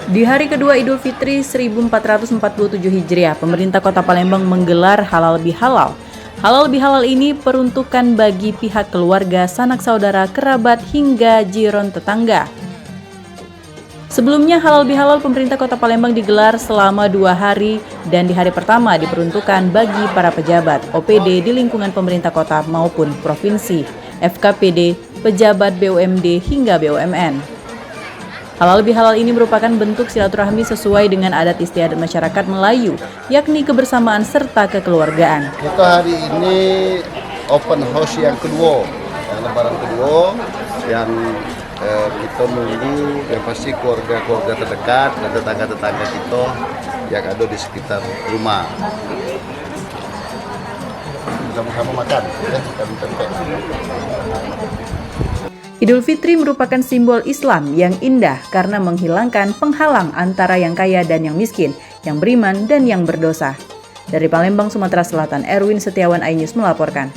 Di hari kedua Idul Fitri 1447 Hijriah, pemerintah Kota Palembang menggelar Halal Bihalal. Halal Bihalal ini peruntukan bagi pihak keluarga, sanak saudara, kerabat, hingga jiron tetangga. Sebelumnya Halal Bihalal pemerintah Kota Palembang digelar selama 2 hari dan di hari pertama diperuntukkan bagi para pejabat, OPD di lingkungan pemerintah kota maupun provinsi, FKPD, pejabat BUMD hingga BUMN. Halal Bihalal ini merupakan bentuk silaturahmi sesuai dengan adat istiadat masyarakat Melayu, yakni kebersamaan serta kekeluargaan. Kita hari ini open house yang kedua, yang lebaran kedua, yang kita nunggu yang pasti keluarga-keluarga terdekat dan tetangga-tetangga kita yang ada di sekitar rumah. Sama-sama makan, ya, tempe. Idul Fitri merupakan simbol Islam yang indah karena menghilangkan penghalang antara yang kaya dan yang miskin, yang beriman dan yang berdosa. Dari Palembang, Sumatera Selatan, Erwin Setiawan, iNews melaporkan.